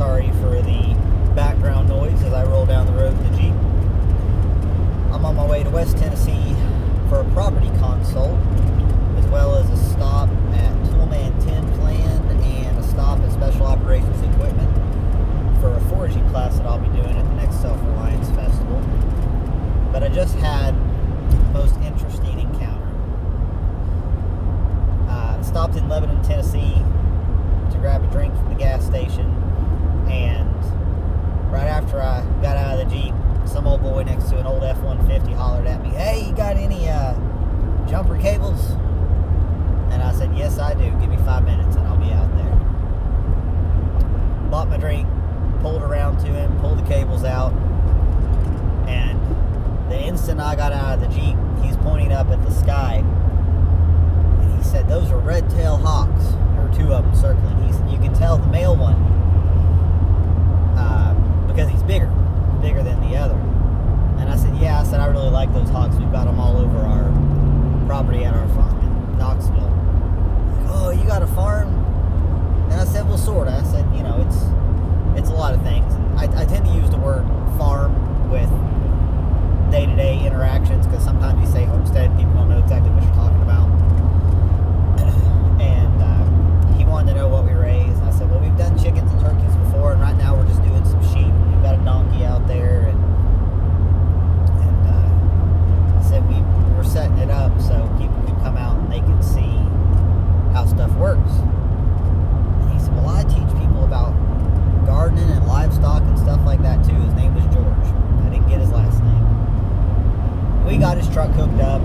sorry for the background noise as I roll down the road in the Jeep. I'm on my way to West Tennessee for a property consult, as well as a stop at Toolman 10 Plan and a stop at Special Operations Equipment for a foraging class that I'll be doing at the next Self-Reliance Festival. But I just had the most interesting encounter. Stopped in Lebanon, Tennessee to grab a drink from the gas station, and right after I got out of the Jeep, some old boy next to an old F-150 hollered at me, "Hey, you got any jumper cables?" And I said, "Yes, I do. Give me 5 minutes and I'll be out there." Bought my drink, pulled around to him, pulled the cables out, and the instant I got out of the Jeep, he's pointing up at the sky. He said, "Those are red-tailed hawks." There were two of them circling. He said, "You can tell the male one because he's bigger than the other." And I said, "Yeah," I said, "I really like those hawks. We've got them all over our property at our farm in Knoxville." Like, "Oh, you got a farm?" And I said, "Well, sort of." I said, "You know, it's a lot of things." I tend to use the word farm with day-to-day interactions because sometimes you say homestead and people don't know exactly what you're talking about. And he wanted to know what we raise, and I said, "Well, we've done chickens and turkeys before, and right now we're just doing some sheep. We've got a donkey out there, and I said we're setting it up so people can come out and they can see how stuff works." And he said, "Well, I teach people about gardening and livestock and stuff like that too." His name was George. I didn't get his last name. We got his truck hooked up,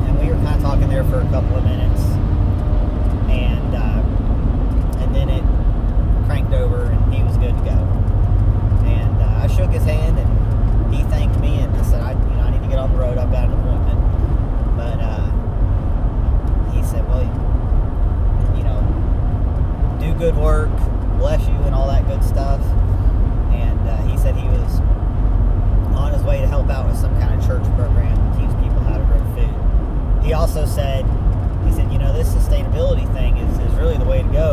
and we were kind of talking there for a couple of minutes, and then it cranked over, and he was good to go. And I shook his hand, and he thanked me, and I said, I need to get on the road. I've got an appointment. But he said, "Well, do good work, bless you," and all that good stuff. And he said he was on his way to help out with some kind of church program to teach people how to grow food. He also said, this sustainability thing is really the way to go.